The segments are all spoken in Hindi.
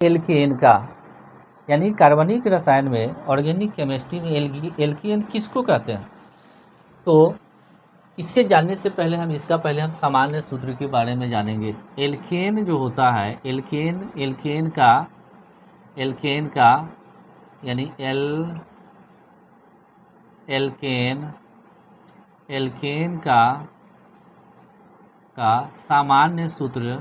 एल्केन का, यानी कार्बनिक रसायन में, ऑर्गेनिक केमिस्ट्री में एल्केन किसको कहते हैं। तो इससे जानने से पहले हम सामान्य सूत्र के बारे में जानेंगे। एल्केन जो होता है, एल्केन का यानी एल्केन का सामान्य सूत्र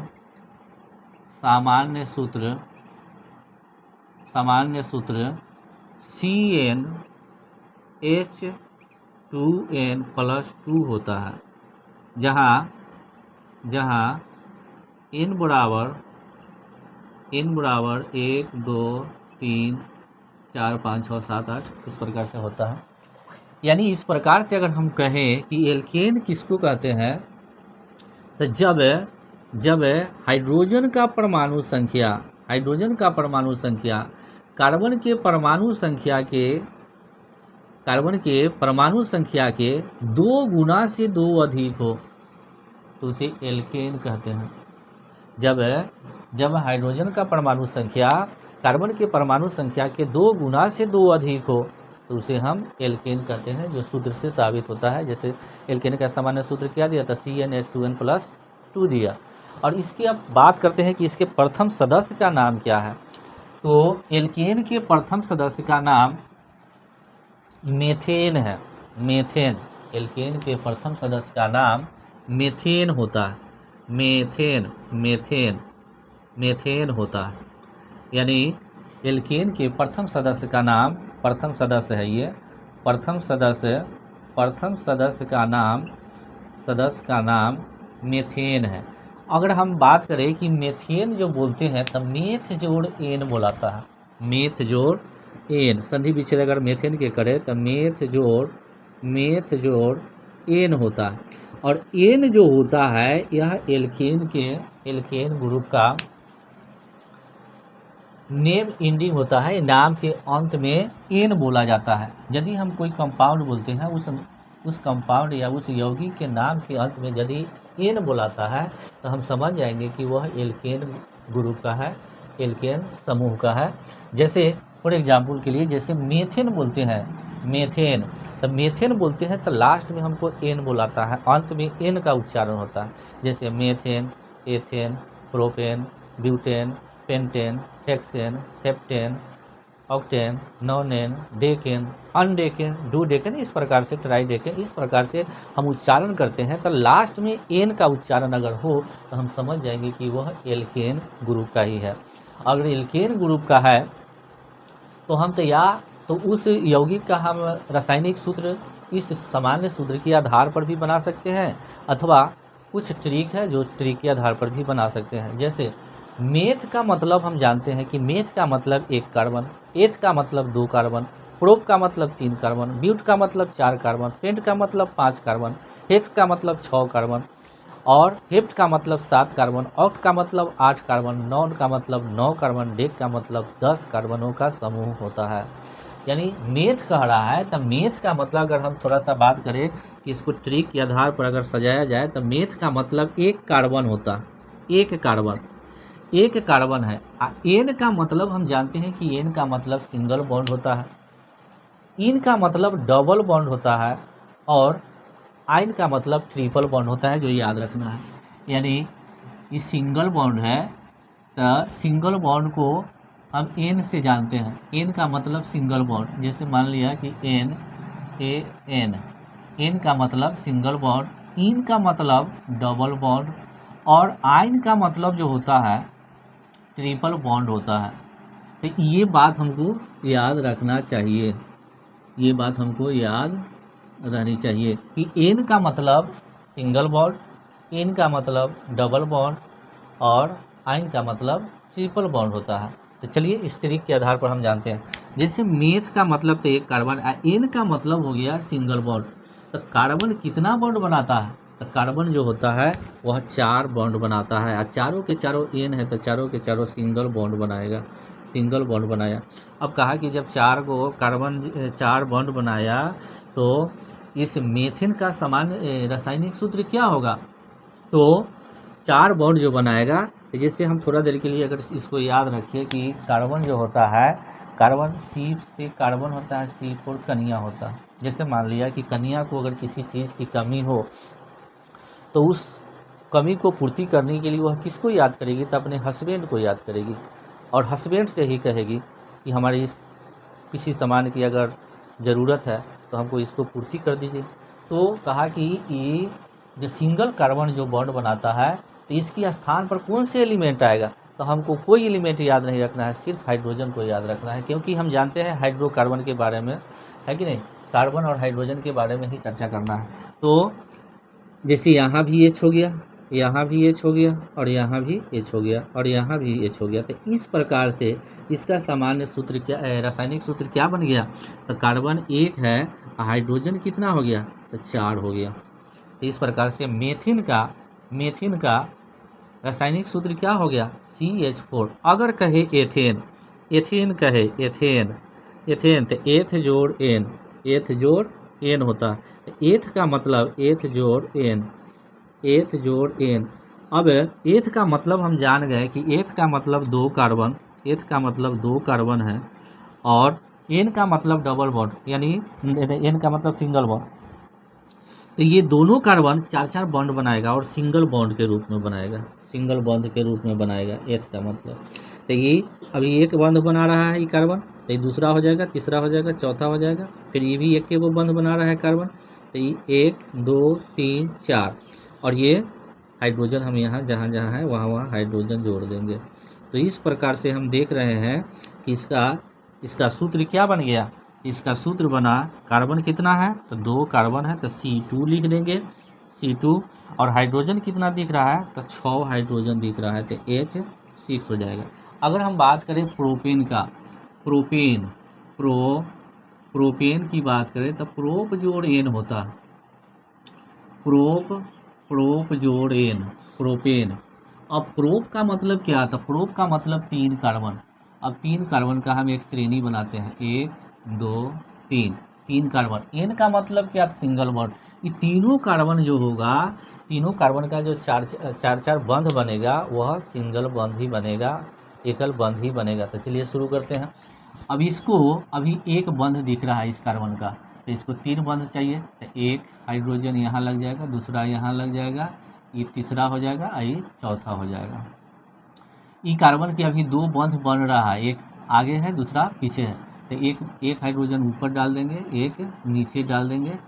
CnH2n+2 होता है, जहाँ n बराबर 1 2 3 4 5 6 7 8 इस प्रकार से होता है। यानी इस प्रकार से अगर हम कहें कि एल्केन किसको कहते हैं, तो जब हाइड्रोजन का परमाणु संख्या कार्बन के परमाणु संख्या के 2 गुना से 2 अधिक हो तो उसे एल्केन कहते हैं। जब हाइड्रोजन का परमाणु संख्या कार्बन के परमाणु संख्या के 2 गुना से 2 अधिक हो तो उसे हम एल्केन कहते हैं, जो सूत्र से साबित होता है। जैसे एल्केन का सामान्य सूत्र क्या दिया था, CnH2n+2 दिया। और इसकी अब बात करते हैं कि इसके प्रथम सदस्य का नाम क्या है। तो एल्केन के प्रथम सदस्य का नाम मेथेन है। एल्केन के प्रथम सदस्य का नाम मेथेन होता है। मेथेन होता है। यानी एल्केन के प्रथम सदस्य का नाम, प्रथम सदस्य है ये, प्रथम सदस्य का नाम मेथेन है। अगर हम बात करें कि मेथेन जो बोलते हैं तो मेथ जोड़ एन बोलाता है। मेथ जोड़ एन, संधि विच्छेद अगर मेथेन के करें तो मेथ जोड़ एन होता है। और एन जो होता है यह एल्केन ग्रुप का नेम एंडिंग होता है। नाम के अंत में एन बोला जाता है। यदि हम कोई कंपाउंड बोलते हैं, उस कंपाउंड या उस यौगिक के नाम के अंत में यदि एन बोलाता है तो हम समझ जाएंगे कि वह एल्केन ग्रुप का है, एल्केन समूह का है। जैसे फॉर एग्जांपल के लिए, जैसे मेथेन बोलते हैं, मेथेन बोलते हैं तो लास्ट में हमको एन बोलाता है, अंत में एन का उच्चारण होता है। जैसे methane, ethane, propane, butane, pentane, hexane, heptane, octane, nonane, decane, undecane, dodecane, इस प्रकार से ट्राइडेकेन, इस प्रकार से हम उच्चारण करते हैं। तो लास्ट में एन का उच्चारण अगर हो तो हम समझ जाएंगे कि वह एल्केन ग्रुप का ही है। अगर एल्केन ग्रुप का है तो उस यौगिक का हम रासायनिक सूत्र इस सामान्य सूत्र के आधार पर भी बना सकते हैं, अथवा कुछ ट्रिक है जो ट्रिक के आधार पर भी बना सकते हैं। जैसे मेथ का मतलब हम जानते हैं कि मेथ का मतलब 1 कार्बन, एथ का मतलब 2 कार्बन, प्रोप का मतलब 3 कार्बन, ब्यूट का मतलब 4 कार्बन, पेंट का मतलब 5 कार्बन, हेक्स का मतलब 6 कार्बन, और हेप्ट का मतलब 7 कार्बन, ऑक्ट का मतलब 8 कार्बन, नॉन का मतलब 9 कार्बन, डेक का मतलब 10 कार्बनों का समूह होता है। यानी मेथ कह रहा है तो मेथ का मतलब अगर हम थोड़ा सा बात करें कि इसको ट्रिक के आधार पर अगर सजाया जाए तो मेथ का मतलब 1 कार्बन होता है। 1 कार्बन है। एन का मतलब हम जानते हैं कि एन का मतलब सिंगल बॉन्ड होता है, इन का मतलब डबल बॉन्ड होता है, और आइन का मतलब ट्रिपल बॉन्ड होता है, जो याद रखना है। यानी ये सिंगल बॉन्ड है तो सिंगल बॉन्ड को हम एन से जानते हैं। एन का मतलब सिंगल बॉन्ड, जैसे मान लिया कि एन का मतलब सिंगल बॉन्ड, इन का मतलब डबल बॉन्ड, और आइन का मतलब जो होता है ट्रिपल बॉन्ड होता है। तो ये बात हमको याद रखना चाहिए, ये बात हमको याद रहनी चाहिए कि एन का मतलब सिंगल बॉन्ड, एन का मतलब डबल बॉन्ड, और आइन का मतलब ट्रिपल बॉन्ड होता है। तो चलिए इस ट्रिक के आधार पर हम जानते हैं। जैसे मेथ का मतलब तो 1 कार्बन, एन का मतलब हो गया सिंगल बॉन्ड। तो कार्बन कितना बॉन्ड बनाता है, तो कार्बन जो होता है वह 4 बॉन्ड बनाता है, और चारों के चारों एन है तो चारों के चारों सिंगल बॉन्ड बनाएगा, सिंगल बॉन्ड बनाया। अब कहा कि जब 4 बॉन्ड बनाया तो इस मेथेन का सामान्य रासायनिक सूत्र क्या होगा, तो 4 बॉन्ड जो बनाएगा तो जिससे हम थोड़ा देर के लिए अगर इसको याद रखें कि कार्बन जो होता है, कार्बन C से कार्बन होता है C4 कनिया होता है। जैसे मान लिया कि कनिया को अगर किसी चीज़ की कमी हो तो उस कमी को पूर्ति करने के लिए वह किसको याद करेगी, तो अपने हस्बैंड को याद करेगी और हस्बैंड से ही कहेगी कि हमारी किसी सामान की अगर ज़रूरत है तो हमको इसको पूर्ति कर दीजिए। तो कहा कि ये जो सिंगल कार्बन जो बॉन्ड बनाता है तो इसकी स्थान पर कौन से एलिमेंट आएगा, तो हमको कोई एलिमेंट याद नहीं रखना है, सिर्फ हाइड्रोजन को याद रखना है, क्योंकि हम जानते हैं हाइड्रोकार्बन के बारे में, है कि नहीं, कार्बन और हाइड्रोजन के बारे में ही चर्चा करना है। तो जैसे यहाँ भी H हो गया, यहाँ भी H हो गया और यहाँ भी H हो गया और यहाँ भी H हो गया, तो इस प्रकार से इसका सामान्य सूत्र क्या है, रासायनिक सूत्र क्या बन गया, तो कार्बन 1 है, हाइड्रोजन कितना हो गया, तो 4 हो गया। तो इस प्रकार से मेथिन का रासायनिक सूत्र क्या हो गया, CH4। अगर कहे एथेन, एथेन तो एथ जोड़ एन होता है। एथ का मतलब एथ जोड़ एन। अब एथ का मतलब हम जान गए कि एथ का मतलब 2 कार्बन है और एन का मतलब डबल बॉन्ड, यानी एन का मतलब सिंगल बॉन्ड। तो ये दोनों कार्बन 4-4 बॉन्ड बनाएगा और सिंगल बॉन्ड के रूप में बनाएगा, एथ का मतलब। तो ये अभी एक बॉन्ड बना रहा है ये कार्बन, तो ये दूसरा हो जाएगा, तीसरा हो जाएगा, चौथा हो जाएगा, फिर ये भी एक के वो बंध बना रहा है कार्बन, तो ये 1 2 3 4 और ये हाइड्रोजन हम यहाँ जहाँ है वहाँ हाइड्रोजन जोड़ देंगे। तो इस प्रकार से हम देख रहे हैं कि इसका सूत्र क्या बन गया, इसका सूत्र बना, कार्बन कितना है, तो 2 कार्बन है तो C2 लिख देंगे, C2, और हाइड्रोजन कितना दिख रहा है, तो 6 हाइड्रोजन दिख रहा है, तो H6 हो जाएगा। अगर हम बात करें प्रोपेन का, प्रोपेन की बात करें तो प्रोप जोड़ एन होता है, प्रोप जोड़ एन, प्रोपेन। अब प्रोप का मतलब क्या था, प्रोप का मतलब 3 कार्बन। अब 3 कार्बन का हम एक श्रेणी बनाते हैं, 1 2 3 कार्बन। एन का मतलब क्या, सिंगल बॉन्ड। ये तीनों कार्बन जो होगा, तीनों कार्बन का जो चार बंध बनेगा वह सिंगल बंध ही बनेगा, एकल बंध ही बनेगा। तो चलिए शुरू करते हैं। अब इसको अभी एक बंध दिख रहा है इस कार्बन का, तो इसको 3 बंध चाहिए, तो एक हाइड्रोजन यहाँ लग जाएगा, दूसरा यहाँ लग जाएगा, ये तीसरा हो जाएगा और ये चौथा हो जाएगा। ई कार्बन के अभी 2 बंध बन रहा है, एक आगे है दूसरा पीछे है, तो एक हाइड्रोजन ऊपर डाल देंगे, एक नीचे डाल देंगे।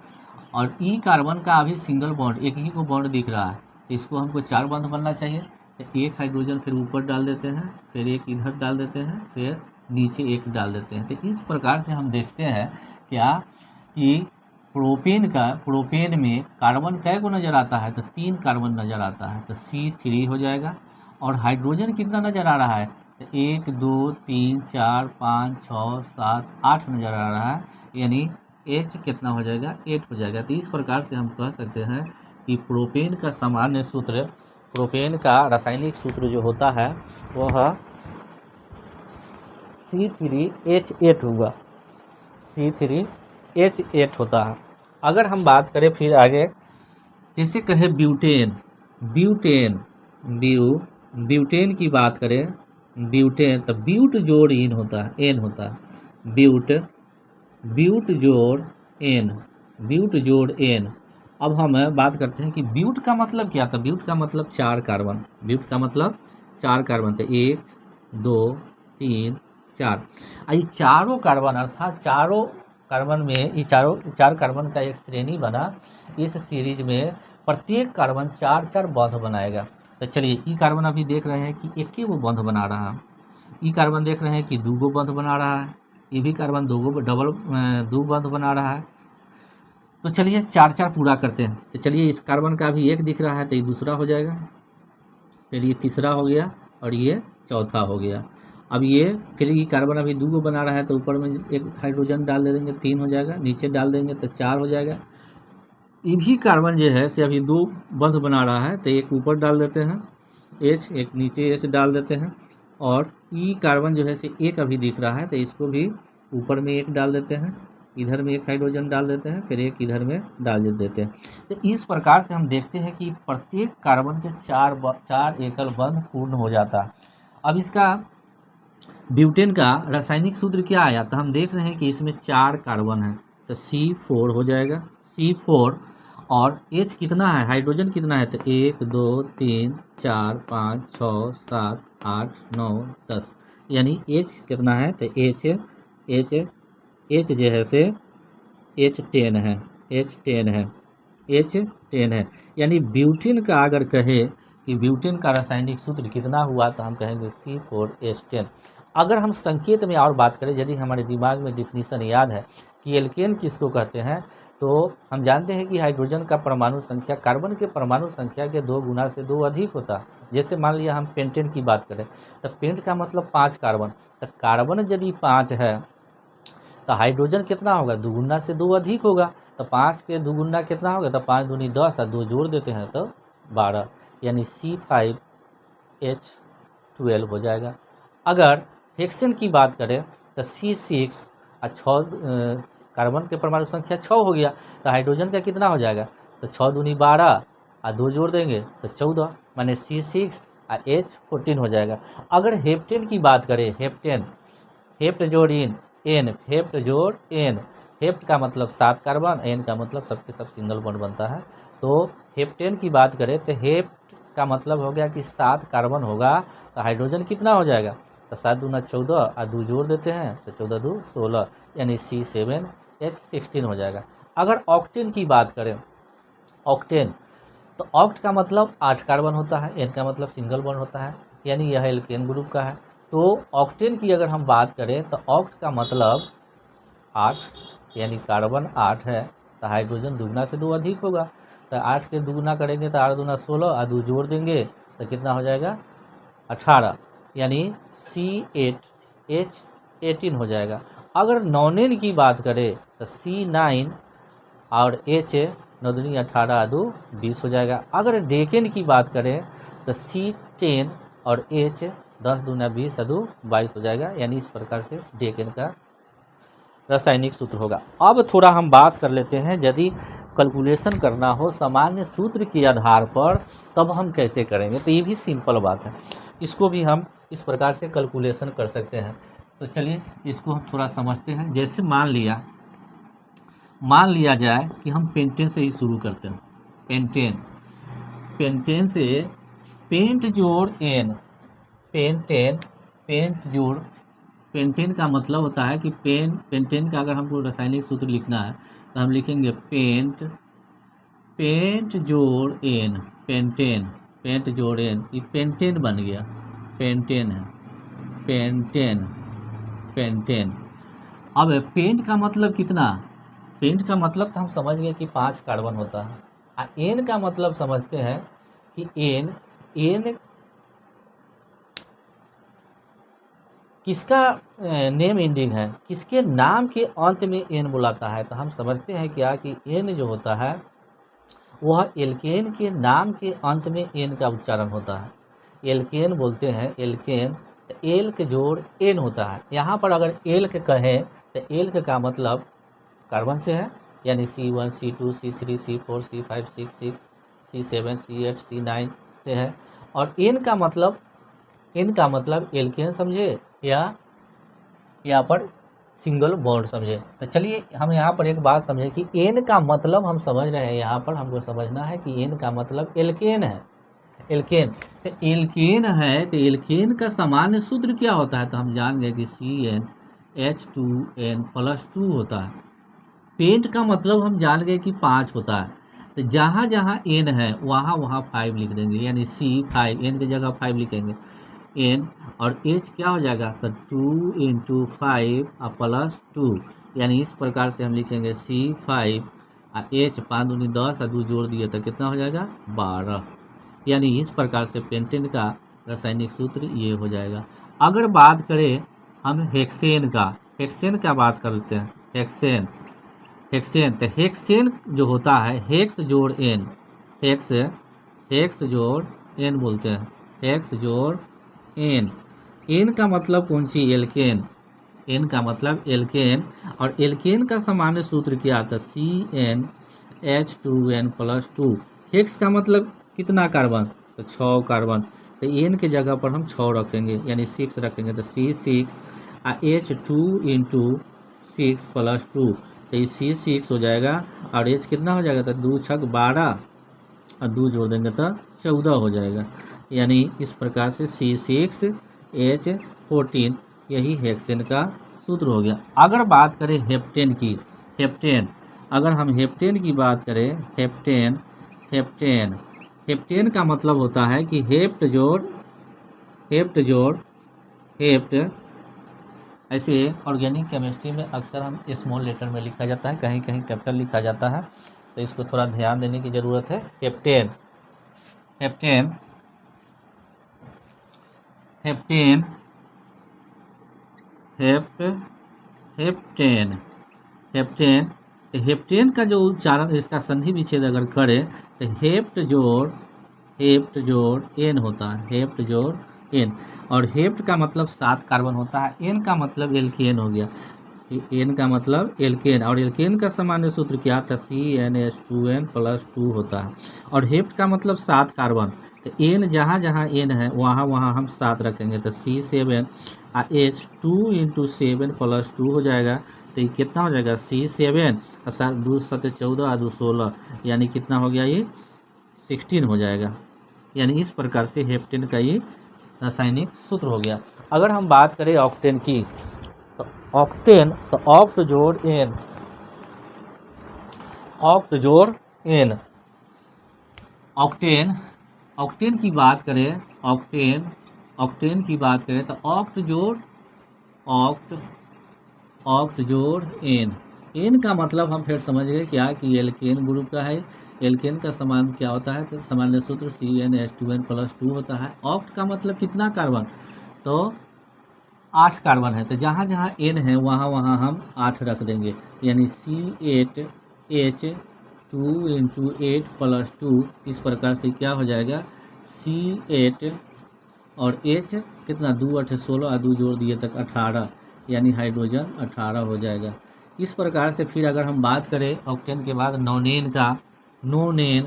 और ई कार्बन का अभी सिंगल बॉन्ड, एक ही को बॉन्ड दिख रहा है, तो इसको हमको 4 बंध बनना चाहिए, तो एक हाइड्रोजन फिर ऊपर डाल देते हैं, फिर एक इधर डाल देते हैं, फिर नीचे एक डाल देते हैं। तो इस प्रकार से हम देखते हैं क्या कि प्रोपेन में कार्बन कै को नज़र आता है, तो 3 कार्बन नज़र आता है, तो C3 हो जाएगा। और हाइड्रोजन कितना नज़र आ रहा है, तो 1 2 3 4 5 6 7 8 नज़र आ रहा है, यानी H कितना हो जाएगा, 8 हो जाएगा। तो इस प्रकार से हम कह सकते हैं कि प्रोपेन का सामान्य सूत्र, प्रोपेन का रासायनिक सूत्र जो होता है वह C3H8 होगा, C3H8 होता है। अगर हम बात करें फिर आगे, जैसे कहे ब्यूटेन की बात करें, ब्यूटेन तो ब्यूट जोड़ एन होता है, ब्यूट जोड़ एन। अब हम बात करते हैं कि ब्यूट का मतलब क्या था, ब्यूट का मतलब 4 कार्बन, तो 1 2 3 4। ये चारों कार्बन अर्थात चारों कार्बन में ये चार कार्बन का एक श्रेणी बना। इस सीरीज में प्रत्येक कार्बन 4-4 बंध बनाएगा। तो चलिए, ई कार्बन अभी देख रहे हैं कि एक ही वो बंध बना रहा है, ई कार्बन देख रहे हैं कि 2 बंध बना रहा है, ये भी कार्बन 2 बंध बना रहा है। तो चलिए 4-4 पूरा करते हैं। तो चलिए, इस कार्बन का अभी एक दिख रहा है, तो ये दूसरा हो जाएगा, फिर ये तीसरा हो गया और ये चौथा हो गया। अब ये फिर ये कार्बन अभी 2 बना रहा है, तो ऊपर में एक हाइड्रोजन डाल दे देंगे, 3 हो जाएगा, नीचे डाल देंगे तो 4 हो जाएगा। ये भी कार्बन जो है से अभी 2 बंध बना रहा है, तो एक ऊपर डाल देते हैं H, एक नीचे H डाल देते हैं। और ई कार्बन जो है से एक अभी दिख रहा है, तो इसको भी ऊपर में एक डाल देते हैं इधर में एक हाइड्रोजन डाल देते हैं, फिर एक इधर में डाल देते हैं। तो इस प्रकार से हम देखते हैं कि प्रत्येक कार्बन के 4 एकल बंध पूर्ण हो जाता है। अब इसका ब्यूटेन का रासायनिक सूत्र क्या आया, तो हम देख रहे हैं कि इसमें 4 कार्बन है, तो C4 हो जाएगा, C4 और H कितना है, हाइड्रोजन कितना है, तो 1 2 3 4 5 6 7 8 9 10, यानी H कितना है, तो H जो है से H10 है, H10 है। यानी ब्यूटेन का अगर कहे कि ब्यूटेन का रासायनिक सूत्र कितना हुआ, तो हम कहेंगे C4H10। अगर हम संकेत में और बात करें, यदि हमारे दिमाग में डिफिनीशन याद है कि एल्केन किसको कहते हैं, तो हम जानते हैं कि हाइड्रोजन का परमाणु संख्या कार्बन के परमाणु संख्या के 2 गुना से 2 अधिक होता है। जैसे मान लिया हम पेंटेन की बात करें, तो पेंट का मतलब 5 कार्बन, तो कार्बन यदि 5 है तो हाइड्रोजन कितना होगा, 2 गुना से 2 अधिक होगा, तो 5 के 2 गुना कितना होगा, तो 5 दूनी 10 और 2 जोड़ देते हैं तो 12, यानी C5H12 हो जाएगा। अगर हेक्सेन की बात करें तो C6 और 6 कार्बन के परमाणु संख्या 6 हो गया, तो हाइड्रोजन का कितना हो जाएगा, तो 6 दूनी 12 और 2 जोड़ देंगे तो 14, माने C6 और H14 हो जाएगा। अगर हेप्टेन की बात करें, हेप्ट जोड़ एन, हेप्ट जोड़ एन, हेप्ट का मतलब 7 कार्बन, एन का मतलब सबके सब सिंगल बॉन्ड बनता है। तो हेप्टेन की बात करें तो हेप्ट का मतलब हो गया कि 7 कार्बन होगा, तो हाइड्रोजन कितना हो जाएगा, तो 7 दूना 14 और 2 जोड़ देते हैं तो 14 2 16, यानी C7H16 हो जाएगा। अगर ऑक्टेन की बात करें, ऑक्टेन, तो ऑक्ट का मतलब 8 कार्बन होता है, एन का मतलब सिंगल बॉन्ड होता है, यानी यह एल्केन ग्रुप का है। तो ऑक्टेन की अगर हम बात करें तो ऑक्ट का मतलब 8, यानी कार्बन 8 है, तो हाइड्रोजन दुगना से 2 अधिक होगा, तो 8 के दुगना करेंगे तो 8 दूना 16 और 2 जोड़ देंगे तो कितना हो जाएगा 18, यानी C8H18 हो जाएगा। अगर नॉनेन की बात करें तो C9 और H 9 दूनी 18 2 20 हो जाएगा। अगर डेकेन की बात करें तो C10 और H 10 दूना 20 2 22 हो जाएगा, यानी इस प्रकार से डेकेन का रासायनिक सूत्र होगा। अब थोड़ा हम बात कर लेते हैं, यदि कैलकुलेशन करना हो सामान्य सूत्र के आधार पर तब हम कैसे करेंगे, तो ये भी सिंपल बात है, इसको भी हम इस प्रकार से कैलकुलेशन कर सकते हैं। तो चलिए इसको हम थोड़ा समझते हैं। जैसे मान लिया जाए कि हम पेंटेन से ही शुरू करते हैं। पेंटेन से पेंट जोड़ एन, पेंट जोड़, पेंटेन का मतलब होता है कि पेंटेन का अगर हमको रासायनिक सूत्र लिखना है तो हम लिखेंगे पेंट जोड़ एन, पेंट जोड़ एन, ये पेंटेन बन गया, पेंटेन है, पेंटेन। अब पेंट का मतलब कितना, पेंट का मतलब तो हम समझ गए कि 5 कार्बन होता है, और एन का मतलब समझते हैं कि एन किसका नेम एंडिंग है, किसके नाम के अंत में एन बुलाता है, तो हम समझते हैं क्या कि एन जो होता है वह एल्केन के नाम के अंत में एन का उच्चारण होता है। एल्केन बोलते हैं, एल्केन, एल्क जोड़ एन होता है। यहाँ पर अगर एल्क कहें तो एल्क का मतलब कार्बन से है, यानी C1 C2 C3 C4 C5 C6 C7 C8 C9 से है, और एन का मतलब एल्केन समझे या यहाँ पर सिंगल बॉन्ड समझे। तो चलिए हम यहाँ पर एक बात समझे कि एन का मतलब हम समझ रहे हैं, यहाँ पर हमको समझना है कि एन का मतलब एल्केन है, एल्केन। तो एल्केन है तो एल्केन का सामान्य सूत्र क्या होता है, तो हम जान गए कि CnH2n+2 होता है। पेंट का मतलब हम जान गए कि 5 होता है, तो जहाँ जहाँ एन है वहाँ 5 लिख देंगे, यानी C5, एन की जगह 5 लिखेंगे, एन और एच क्या हो जाएगा, तो 2 × 5 +2, यानी इस प्रकार से हम लिखेंगे C5 और H 5 दूनी 10 और 2 जोड़ दिए तो कितना हो जाएगा 12, यानी इस प्रकार से पेंटेन का रासायनिक सूत्र ये हो जाएगा। अगर बात करें हम हेक्सेन का बात करते हैं, हेक्सेन, तो हेक्सेन जो होता है हेक्स जोड़ एन, हेक्स जोड़ एन बोलते हैं, हेक्स जोड़ एन, एन का मतलब कौन सी, एल्केन, एन का मतलब एल्केन, और एल्केन का सामान्य सूत्र क्या आता है? CnH2n+2। हेक्स का मतलब कितना कार्बन? तो 6 कार्बन, तो एन के जगह पर हम 6 रखेंगे यानी 6 रखेंगे, तो C6H2 इंटू 6+2, तो ये C6 हो जाएगा, और H कितना हो जाएगा? तो 2 छक 12 और 2 जोड़ देंगे तो 14 हो जाएगा। यानी इस प्रकार से C6H14 यही हेक्सेन का सूत्र हो गया। अगर बात करें हेप्टेन की, हेप्टेन, अगर हम हेप्टेन की बात करें, हेप्टेन का मतलब होता है कि हेप्ट जोड़ हेप्ट, ऐसे ऑर्गेनिक केमिस्ट्री में अक्सर हम स्मॉल लेटर में लिखा जाता है, कहीं कहीं कैपिटल लिखा जाता है, तो इसको थोड़ा ध्यान देने की ज़रूरत है। हेप्टेन हेप्टेन का जो उच्चारण, इसका संधि विच्छेद अगर करें तो हेप्ट जोड़ एन होता है, हेप्ट जोड़ एन, और हेप्ट का मतलब 7 कार्बन होता है, एन का मतलब एल्केन हो गया, एन का मतलब एल्केन, और एल्केन का सामान्य सूत्र क्या था? CnH2n+2 होता है, और हेप्ट का मतलब 7 कार्बन, तो एन जहाँ जहाँ एन है वहाँ वहाँ हम 7 रखेंगे, तो C7H2 इंटू 7+2 हो जाएगा, तो ये कितना हो जाएगा? C7 और 7 2 7 14 और 2 16, यानी कितना हो गया? ये 16 हो जाएगा। यानी इस प्रकार से हेप्टेन का ये रासायनिक सूत्र हो गया। अगर हम बात करें ऑक्टेन की, तो ऑक्टेन, तो ऑक्ट जोड़ एन, ऑक्टेन की बात करें, ऑक्टेन की बात करें तो ऑक्ट जोड़ एन का मतलब हम फिर समझ गए क्या कि एल्केन ग्रुप का है। एल्केन का समान क्या होता है? तो सामान्य सूत्र CnH2n+2 होता है। ऑक्ट का मतलब कितना कार्बन? तो 8 कार्बन है, तो जहाँ जहाँ एन है वहाँ वहाँ हम 8 रख देंगे, यानी C8H2 इंटू 8+2, इस प्रकार से क्या हो जाएगा? C8 और H कितना? 2 8 16 और 2 जोड़ दिए तक 18, यानी हाइड्रोजन 18 हो जाएगा। इस प्रकार से फिर अगर हम बात करें ऑक्टेन के बाद नोनेन का, नोनेन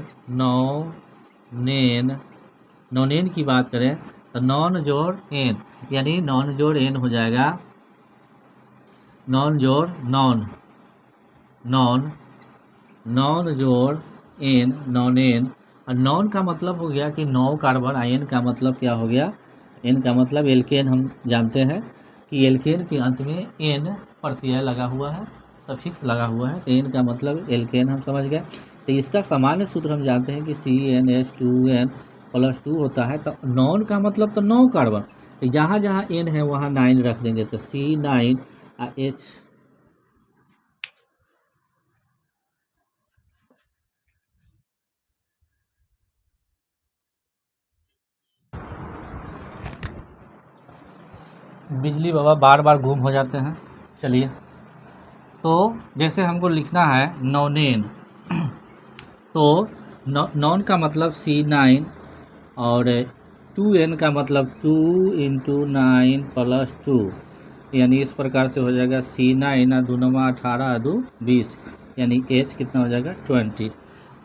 की बात करें तो नॉन जोड़ एन, यानी नॉन जोड़ एन हो जाएगा, नॉन जोड़ नॉन जोड़ एन, नॉन एन, और नॉन का मतलब हो गया कि 9 कार्बन, एन का मतलब क्या हो गया? एन का मतलब एल्केन, हम जानते हैं कि एल्केन के अंत में एन प्रत्यय लगा हुआ है, सफिक्स लगा हुआ है, तो एन का मतलब एल्केन हम समझ गए। तो इसका सामान्य सूत्र हम जानते हैं कि CnH2n+2 होता है। तो नॉन का मतलब तो 9 कार्बन, तो जहाँ जहाँ एन है वहाँ 9 रख देंगे, तो C9H बिजली बाबा बार बार गुम हो जाते हैं। चलिए, तो जैसे हमको लिखना है नॉनेन, तो नॉन का मतलब C9 और 2n का मतलब 2 इंटू 9+2, यानी इस प्रकार से हो जाएगा C9 2 9 18 2 20, यानी H कितना हो जाएगा? 20।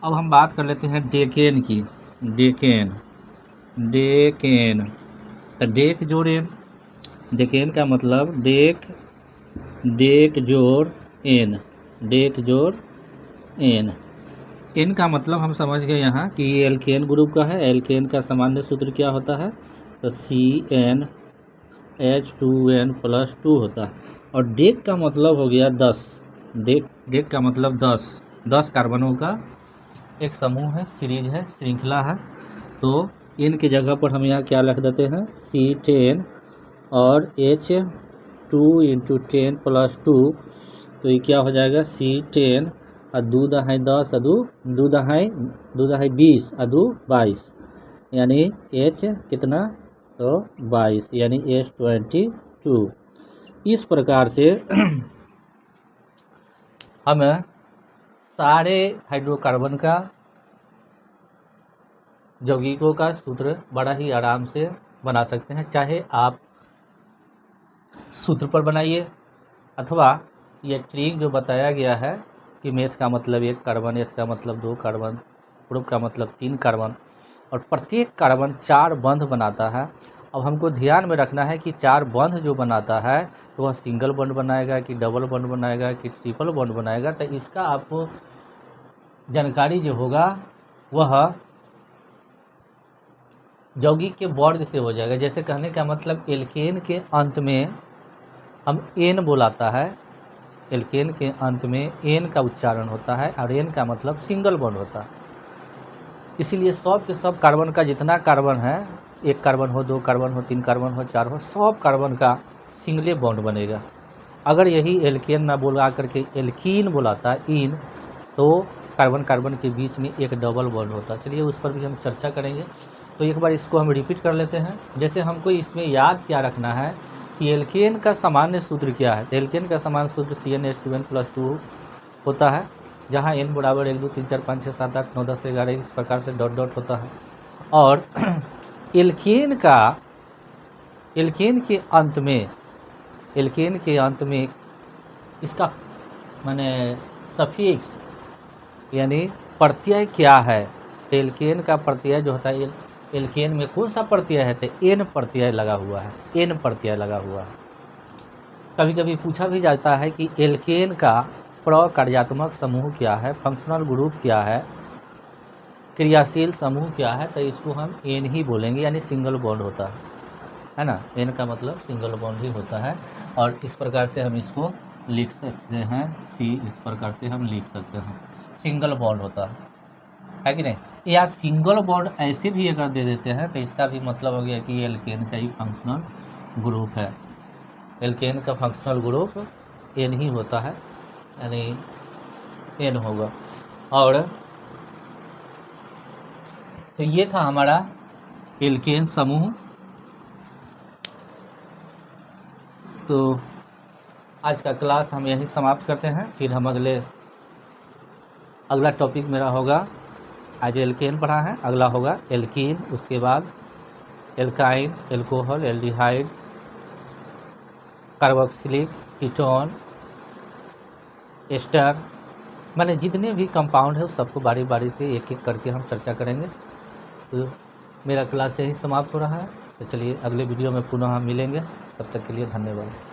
अब हम बात कर लेते हैं डेकेन की, डेकेन, तो डेक जोड़ एन, डेकेन का मतलब डेक जोड़ एन, एन का मतलब हम समझ गए यहाँ कि ये एल्केन ग्रुप का है। एल्केन का सामान्य सूत्र क्या होता है? तो CnH2n+2 होता है, और डेक का मतलब हो गया 10, डेक का मतलब 10 कार्बनों का एक समूह है, सीरीज है, श्रृंखला है। तो इन की जगह पर हम यहाँ क्या रख देते हैं? C10 और H2 इंटू 10+2, तो ये क्या हो जाएगा? C10 और 2 दहाई 10 और 2 दहाई 20 और 2 22, यानी H कितना? तो 22, यानी H22। इस प्रकार से हम सारे हाइड्रोकार्बन का, यौगिकों का सूत्र बड़ा ही आराम से बना सकते हैं। चाहे आप सूत्र पर बनाइए अथवा ये ट्रिक जो बताया गया है कि मेथ का मतलब 1 कार्बन, एथ का मतलब 2 कार्बन, ग्रुप का मतलब 3 कार्बन और प्रत्येक कार्बन 4 बंध बनाता है। अब हमको ध्यान में रखना है कि 4 बंध जो बनाता है तो वह सिंगल बॉन्ड बनाएगा कि डबल बॉन्ड बनाएगा कि ट्रिपल बॉन्ड बनाएगा, तो इसका आपको जानकारी जो होगा वह यौगिक के वर्ग से हो जाएगा। जैसे कहने का मतलब एल्केन के अंत में हम एन बुलाता है, एल्केन के अंत में एन का उच्चारण होता है और एन का मतलब सिंगल बॉन्ड होता है। इसीलिए सब के सब कार्बन का जितना कार्बन है, 1 कार्बन हो, 2 कार्बन हो, 3 कार्बन हो, 4 हो, सब कार्बन का सिंगले बॉन्ड बनेगा। अगर यही एल्केन ना बुला करके एल्कीन बुलाता है इन, तो कार्बन कार्बन के बीच में एक डबल बॉन्ड होता है। चलिए उस पर भी हम चर्चा करेंगे। तो एक बार इसको हम रिपीट कर लेते हैं। जैसे हमको इसमें याद क्या रखना है कि एल्केन का सामान्य सूत्र क्या है। एल्केन का सामान्य सूत्र CnH2n+2 होता है, जहाँ n बराबर 1 2 3 4 5 6 7 8 9 10 11 इस प्रकार से डॉट डॉट होता है। और एल्केन के अंत में इसका माने सफिक्स यानी प्रत्यय क्या है। तो एल्केन का प्रत्यय जो होता है, एल्केन में कौन सा प्रत्यय है, तो एन प्रत्यय लगा हुआ है, एन प्रत्यय लगा हुआ है। कभी कभी पूछा भी जाता है कि एल्केन का प्रकार्यात्मक समूह क्या है, फंक्शनल ग्रुप क्या है, क्रियाशील समूह क्या है, तो इसको हम एन ही बोलेंगे, यानी सिंगल बॉन्ड होता है ना। एन का मतलब सिंगल बॉन्ड ही होता है। और इस प्रकार से हम इसको लिख सकते हैं, सी इस प्रकार से हम लिख सकते हैं, सिंगल बॉन्ड होता है कि नहीं। या सिंगल बॉन्ड ऐसे भी अगर दे देते हैं तो इसका भी मतलब हो गया कि एल्केन का ही फंक्शनल ग्रुप है। एल्केन का फंक्शनल ग्रुप एन ही होता है, यानी एन होगा। और तो ये था हमारा एल्केन समूह। तो आज का क्लास हम यहीं समाप्त करते हैं। फिर हम अगला टॉपिक मेरा होगा, आज एल्केन पढ़ा है, अगला होगा एल्कीन, उसके बाद alkyne, alcohol, aldehyde, carboxylic, ketone, ester, मैंने जितने भी कंपाउंड है उस सबको बारी बारी से एक एक करके हम चर्चा करेंगे। तो मेरा क्लास यही समाप्त हो रहा है। तो चलिए अगले वीडियो में पुनः हम मिलेंगे, तब तक के लिए धन्यवाद।